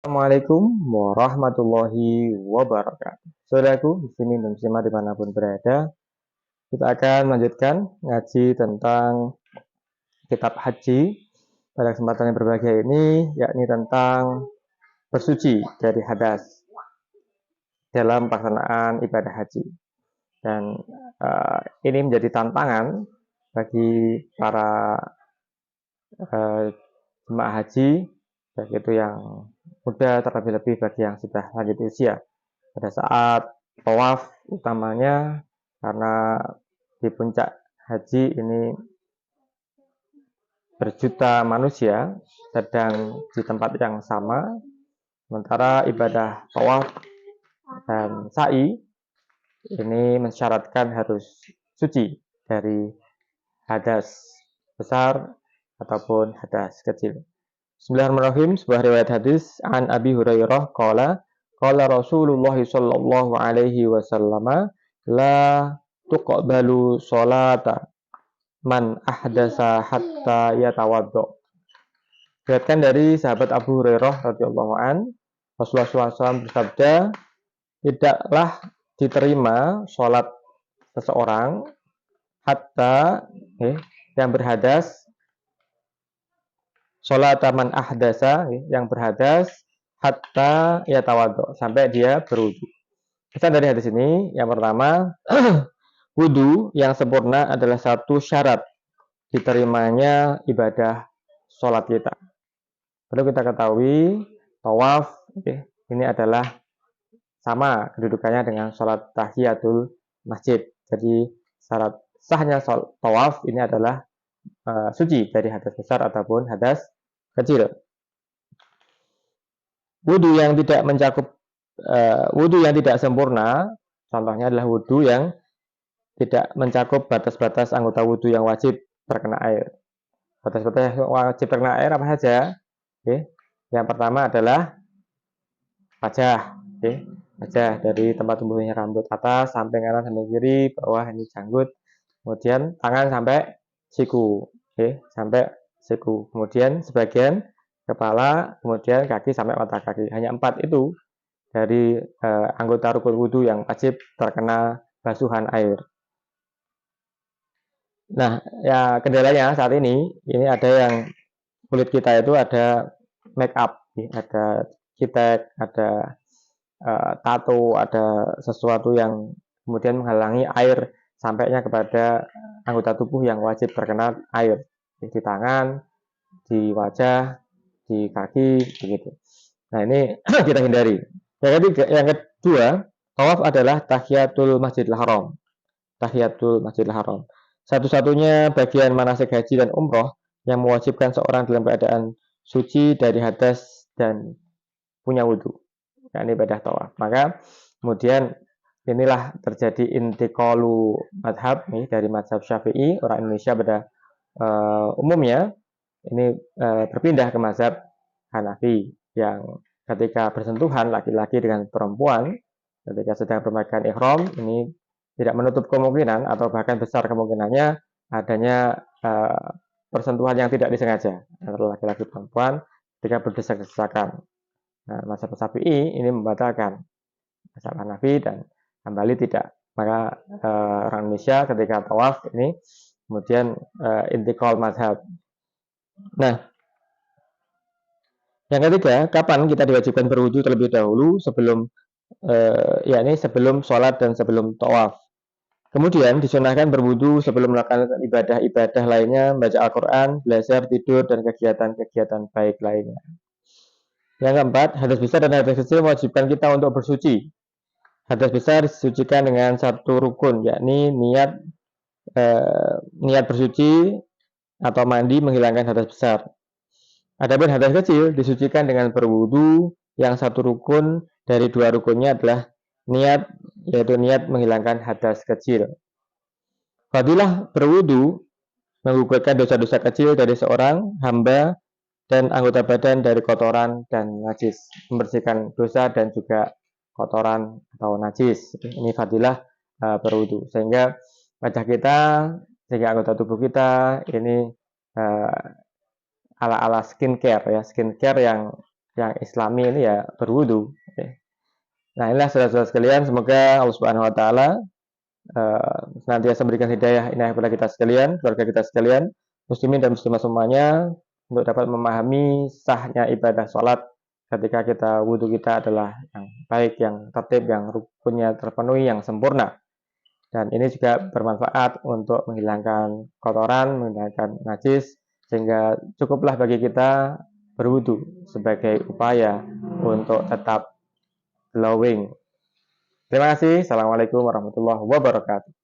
Assalamualaikum warahmatullahi wabarakatuh. Saudaraku, muslimin dan muslimat dimanapun berada, kita akan melanjutkan ngaji tentang kitab haji. Pada kesempatan yang berbahagia ini, yakni tentang bersuci dari hadas dalam pelaksanaan ibadah haji. Dan ini menjadi tantangan bagi para jemaah haji, baik itu yang muda terlebih-lebih bagi yang sudah lanjut usia. Pada saat tawaf utamanya, karena di puncak haji ini berjuta manusia sedang di tempat yang sama, sementara ibadah tawaf dan sa'i ini mensyaratkan harus suci dari hadas besar ataupun hadas kecil. Bismillahirrahmanirrahim. Sebuah riwayat hadis an Abi Hurairah qala Rasulullah sallallahu alaihi wasallam la tuqbalu sholata man ahdasa hatta yatawaddo. Diriwayatkan dari sahabat Abu Hurairah radhiyallahu an, Rasulullah SAW bersabda, tidaklah diterima sholat seseorang hatta yang berhadas, sholat man ahdasa yang berhadas hatta yatawaddo, sampai dia berwudu. Pesan dari hadis ini yang pertama, wudu yang sempurna adalah satu syarat diterimanya ibadah sholat kita. Perlu kita ketahui, tawaf ini adalah sama kedudukannya dengan sholat tahiyatul masjid. Jadi syarat sahnya tawaf ini adalah suci dari hadas besar ataupun hadas kecil. Wudu yang tidak mencakup wudu yang tidak sempurna, contohnya adalah wudu yang tidak mencakup batas-batas anggota wudu yang wajib terkena air. Batas-batas yang wajib terkena air apa saja? Yang pertama adalah wajah. Wajah dari tempat tumbuhnya rambut atas sampai kanan sampai kiri, bawah ini janggut. Kemudian tangan sampai siku, sampai siku. Kemudian sebagian kepala, kemudian kaki sampai mata kaki. Hanya 4 itu dari anggota rukun wudu yang wajib terkena basuhan air. Nah, ya kendalanya saat ini ada yang kulit kita itu ada make up, ada kitek, ada tato, ada sesuatu yang kemudian menghalangi air sampainya kepada anggota tubuh yang wajib terkena air, di tangan, di wajah, di kaki, begitu. Nah, ini kita hindari. Yang kedua, tawaf adalah tahiyatul masjidil haram. Tahiyatul masjidil haram. Satu-satunya bagian manasik haji dan umroh yang mewajibkan seorang dalam keadaan suci dari hadas dan punya wudhu, yakni ibadah tawaf. Maka kemudian inilah terjadi intiqalu madhab dari madhab Syafi'i, orang Indonesia pada umumnya ini berpindah ke mazhab Hanafi, yang ketika bersentuhan laki-laki dengan perempuan ketika sedang berpakaian ihram ini tidak menutup kemungkinan atau bahkan besar kemungkinannya adanya persentuhan yang tidak disengaja antara laki-laki dan perempuan ketika berdesak-desakan. Nah, mazhab Syafi'i ini membatalkan, mazhab Hanafi dan Hambali tidak. Maka orang Indonesia ketika tawaf ini kemudian intikal mazhab. Nah, yang ketiga, kapan kita diwajibkan berwudu terlebih dahulu sebelum sebelum sholat dan sebelum tawaf. Kemudian disunahkan berwudu sebelum melakukan ibadah-ibadah lainnya, membaca Al-Quran, belajar, tidur, dan kegiatan-kegiatan baik lainnya. Yang keempat, hadas besar dan hadas kecil mewajibkan kita untuk bersuci. Hadas besar disucikan dengan satu rukun, yakni niat bersuci atau mandi menghilangkan hadas besar. Adapun hadas kecil disucikan dengan berwudu, yang satu rukun dari 2 rukunnya adalah niat, yaitu niat menghilangkan hadas kecil. Fadilah berwudu menggugurkan dosa-dosa kecil dari seorang hamba dan anggota badan dari kotoran dan najis, membersihkan dosa dan juga kotoran atau najis. Ini fadilah berwudu, sehingga wajah kita, sehingga anggota tubuh kita ini ala-ala skincare, skincare yang yang Islami ini ya berwudu. Nah, inilah saudara-saudara sekalian, semoga Allah Subhanahu wa taala senantiasa memberikan hidayah inayah kepada kita sekalian, keluarga kita sekalian, muslimin dan muslimah semuanya, untuk dapat memahami sahnya ibadah sholat ketika kita wudhu kita adalah yang baik, yang tertib, yang rukunnya terpenuhi, yang sempurna. Dan ini juga bermanfaat untuk menghilangkan kotoran, menghilangkan najis, sehingga cukuplah bagi kita berwudhu sebagai upaya untuk tetap glowing. Terima kasih. Assalamualaikum warahmatullahi wabarakatuh.